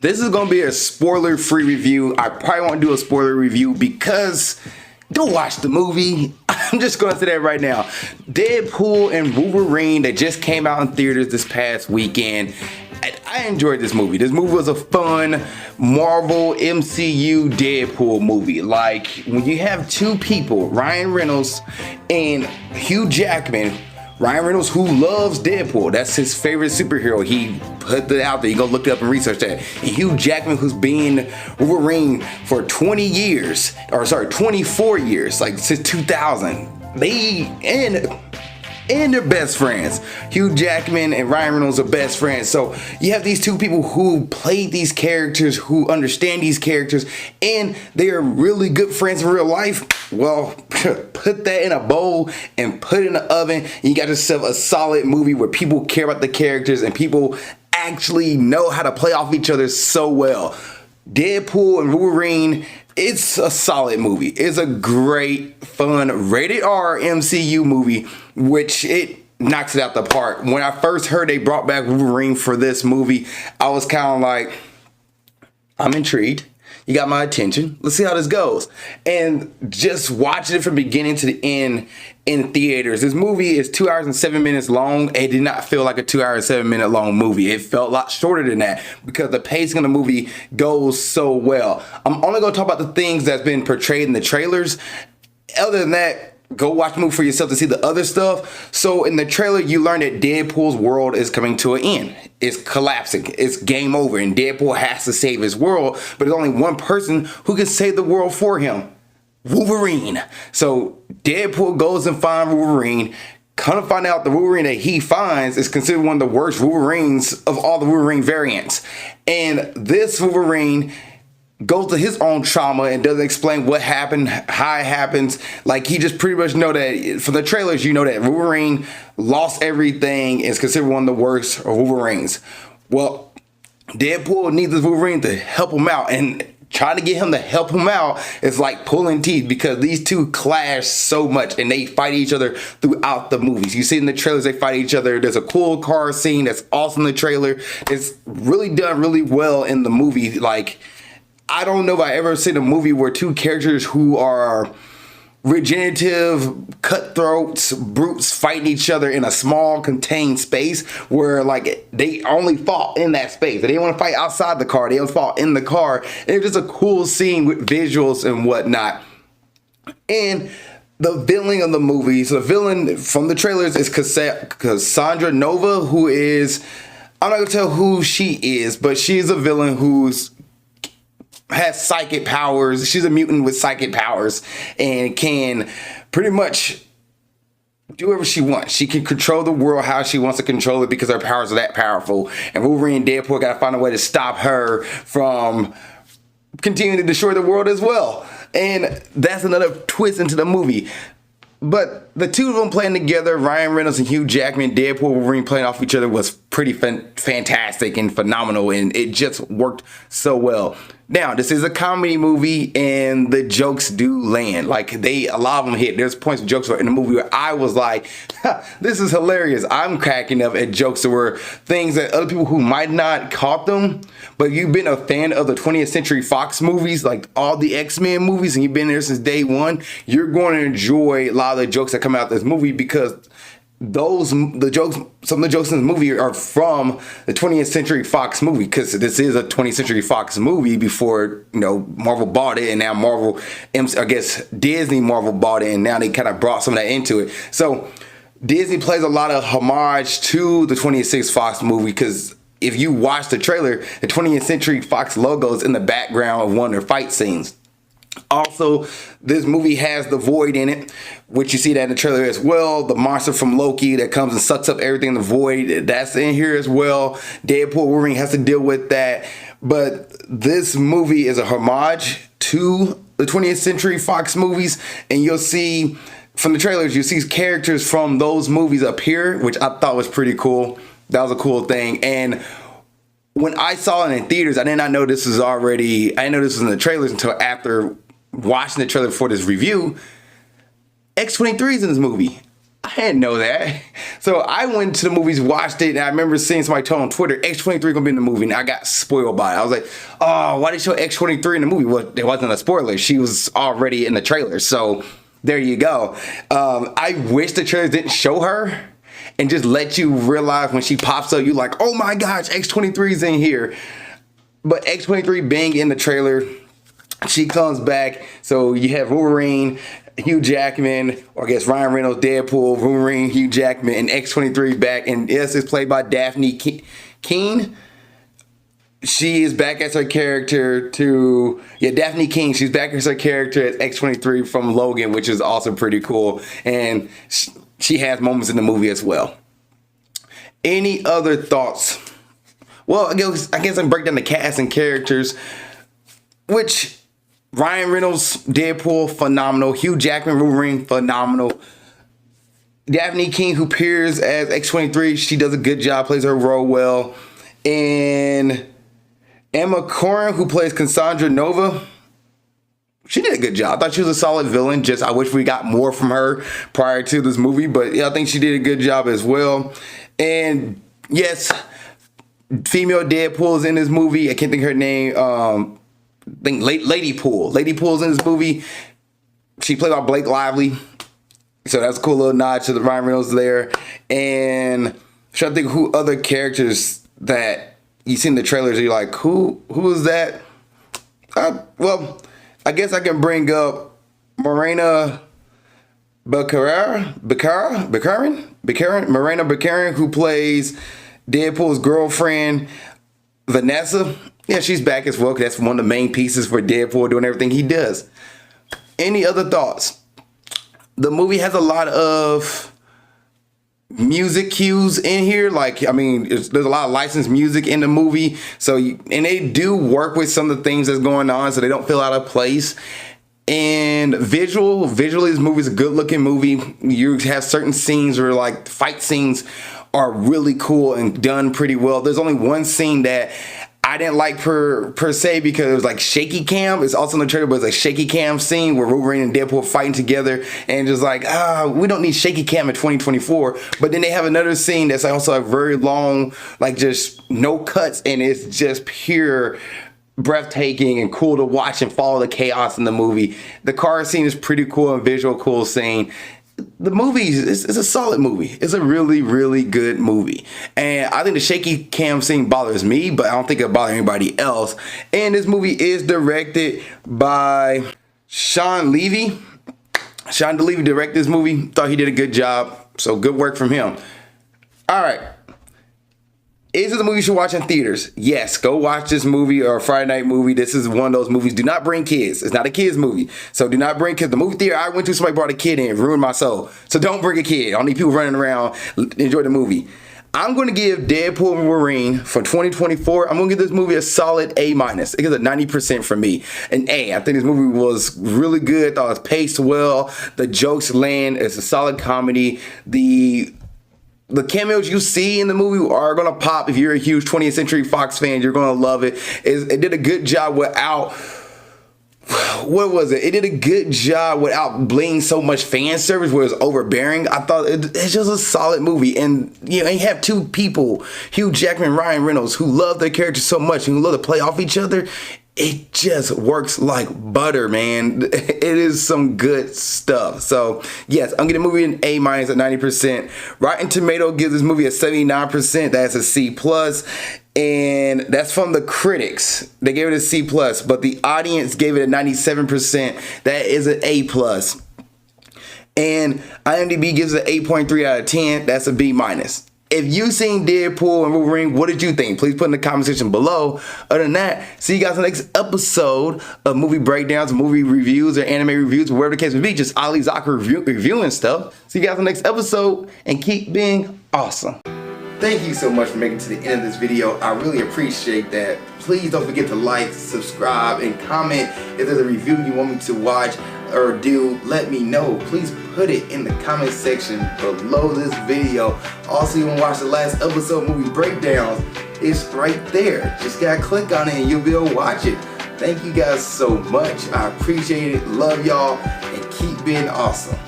This is gonna be a spoiler-free review. I probably won't do a spoiler review because go watch the movie. I'm just gonna say that right now. Deadpool and Wolverine that just came out in theaters this past weekend. I enjoyed this movie. This movie was a fun Marvel MCU Deadpool movie. Like when you have two people, Ryan Reynolds and Hugh Jackman. Ryan Reynolds, who loves Deadpool, that's his favorite superhero. He put that out there. You go look it up and research that. And Hugh Jackman, who's been Wolverine for 20 years, or sorry, 24 years, like since 2000. And they're best friends. Hugh Jackman and Ryan Reynolds are best friends. So you have these two people who played these characters, who understand these characters, and they are really good friends in real life. Well, put that in a bowl and put it in the oven, and you got yourself a solid movie where people care about the characters and people actually know how to play off each other so well. Deadpool and Wolverine, it's a solid movie. It's a great, fun, rated R MCU movie, which it knocks it out the park. When I first heard they brought back Wolverine for this movie, I was kind of like, I'm intrigued. You got my attention. Let's see how this goes. And just watching it from beginning to the end in theaters. This movie is 2 hours and 7 minutes long. It did not feel like a 2 hour and 7 minute long movie. It felt a lot shorter than that because the pacing of the movie goes so well. I'm only going to talk about the things that's been portrayed in the trailers. Other than that, go watch the movie for yourself to see the other stuff. So in the trailer, you learn that Deadpool's world is coming to an end. It's collapsing. It's game over. And Deadpool has to save his world. But there's only one person who can save the world for him. Wolverine. So Deadpool goes and finds Wolverine. Come to find out the Wolverine that he finds is considered one of the worst Wolverines of all the Wolverine variants. And this Wolverine goes to his own trauma and doesn't explain what happened, how it happens. Like, he just pretty much know that from the trailers, you know that Wolverine lost everything and is considered one of the worst Wolverines. Well, Deadpool needs this Wolverine to help him out, and trying to get him to help him out is like pulling teeth because these two clash so much and they fight each other throughout the movies. You see in the trailers they fight each other. There's a cool car scene that's awesome in the trailer. It's really done really well in the movie. Like, I don't know if I ever seen a movie where two characters who are regenerative, cutthroats, brutes fighting each other in a small contained space where like they only fought in that space. They didn't want to fight outside the car. They only fought in the car. And it was just a cool scene with visuals and whatnot. And the villain of the movie, so the villain from the trailers is Cassandra Nova, who is, I'm not going to tell who she is, but she's a villain who's has psychic powers. She's a mutant with psychic powers and can pretty much do whatever she wants. She can control the world how she wants to control it because her powers are that powerful. And Wolverine and Deadpool got to find a way to stop her from continuing to destroy the world as well. And that's another twist into the movie. But the two of them playing together, Ryan Reynolds and Hugh Jackman, Deadpool, Wolverine playing off each other was pretty fantastic and phenomenal, and it just worked so well. Now, this is a comedy movie, and the jokes do land. Like, a lot of them hit. There's points of jokes in the movie where I was like, this is hilarious. I'm cracking up at jokes that were things that other people who might not caught them, but you've been a fan of the 20th Century Fox movies, like all the X-Men movies, and you've been there since day one, you're going to enjoy a lot of the jokes that come out of this movie because some of the jokes in this movie are from the 20th Century Fox movie, because this is a 20th Century Fox movie before, Marvel bought it, and now Disney Marvel bought it, and now they kind of brought some of that into it. So Disney plays a lot of homage to the 20th Century Fox movie, because if you watch the trailer, the 20th Century Fox logo is in the background of one of their fight scenes. Also, this movie has the Void in it, which you see that in the trailer as well. The monster from Loki that comes and sucks up everything in the Void, that's in here as well. Deadpool Wolverine has to deal with that. But this movie is a homage to the 20th Century Fox movies, and you'll see from the trailers, you see characters from those movies appear, which I thought was pretty cool. That was a cool thing. And when I saw it in theaters, I did not know this was in the trailers until after watching the trailer for this review. X-23 is in this movie. I didn't know that. So I went to the movies, watched it, and I remember seeing somebody told on Twitter, X-23 gonna be in the movie, and I got spoiled by it. I was like, oh, why did they show X-23 in the movie? Well, it wasn't a spoiler. She was already in the trailer. So there you go. I wish the trailers didn't show her and just let you realize when she pops up, you like, oh my gosh, X-23's in here. But X-23 being in the trailer, she comes back. So you have Wolverine, Hugh Jackman, or I guess Ryan Reynolds, Deadpool, Wolverine, Hugh Jackman, and X-23 back. And yes, it's played by Daphne Keane. She is back as her character Daphne King. She's back as her character as X-23 from Logan, which is also pretty cool. And she has moments in the movie as well. Any other thoughts? Well, I guess I can break down the cast and characters, which Ryan Reynolds, Deadpool, phenomenal. Hugh Jackman, Wolverine, phenomenal. Daphne King, who appears as X-23, she does a good job, plays her role well. And Emma Corrin, who plays Cassandra Nova, she did a good job. I thought she was a solid villain. Just I wish we got more from her prior to this movie, but yeah, I think she did a good job as well. And yes, female Deadpool is in this movie. I can't think of her name. I think Lady Pool. Lady Pool's in this movie. She played by Blake Lively. So that's a cool little nod to the Ryan Reynolds there. And I'm trying to think who other characters that you see in the trailers and you're like, who is that? Well, I guess I can bring up Morena Morena Baccarin, who plays Deadpool's girlfriend, Vanessa. Yeah, she's back as well, because that's one of the main pieces for Deadpool doing everything he does. Any other thoughts? The movie has a lot of music cues in here. Like, I mean, there's a lot of licensed music in the movie. And they do work with some of the things that's going on, so they don't feel out of place. And visually, this movie is a good looking movie. You have certain scenes where like fight scenes are really cool and done pretty well. There's only one scene that I didn't like per se because it was like shaky cam. It's also in the trailer, but it's a shaky cam scene where Wolverine and Deadpool are fighting together, and just like, we don't need shaky cam in 2024. But then they have another scene that's also a very long, like just no cuts, and it's just pure breathtaking and cool to watch and follow the chaos in the movie. The car scene is pretty cool and visual cool scene. The movie is a solid movie. It's a really, really good movie. And I think the shaky cam scene bothers me, but I don't think it'll bother anybody else. And this movie is directed by Sean Levy. Sean Levy directed this movie. Thought he did a good job. So good work from him. All right. Is it a movie you should watch in theaters? Yes, go watch this movie or a Friday night movie. This is one of those movies. Do not bring kids. It's not a kids movie. So do not bring kids. The movie theater I went to, somebody brought a kid in, ruined my soul. So don't bring a kid. I don't need people running around. Enjoy the movie. I'm going to give Deadpool and Wolverine for 2024. I'm going to give this movie a solid A-. It gives a 90% from me. An A. I think this movie was really good. Thought it was paced well. The jokes land. It's a solid comedy. The cameos you see in the movie are going to pop. If you're a huge 20th Century Fox fan, you're going to love it. It did a good job without... What was it? It did a good job without being so much fan service where it was overbearing. I thought it's just a solid movie. And you have two people, Hugh Jackman and Ryan Reynolds, who love their characters so much and who love to play off each other. It just works like butter, man. It is some good stuff. So, yes, I'm giving the movie an A- at 90%. Rotten Tomato gives this movie a 79%. That's a C+. And that's from the critics. They gave it a C+, but the audience gave it a 97%. That is an A+. And IMDb gives it an 8.3 out of 10. That's a B-. If you've seen Deadpool and Wolverine, what did you think? Please put in the comment section below. Other than that, see you guys in the next episode of movie breakdowns, movie reviews, or anime reviews, whatever the case may be. Just Ali Zakka reviewing stuff. See you guys in the next episode, and keep being awesome. Thank you so much for making it to the end of this video. I really appreciate that. Please don't forget to like, subscribe, and comment. If there's a review you want me to watch or do, let me know. Please put it in the comment section below this video. Also, you want to watch the last episode movie breakdowns, it's right there. Just gotta click on it and you'll be able to watch it. Thank you guys so much. I appreciate it. Love y'all, and keep being awesome.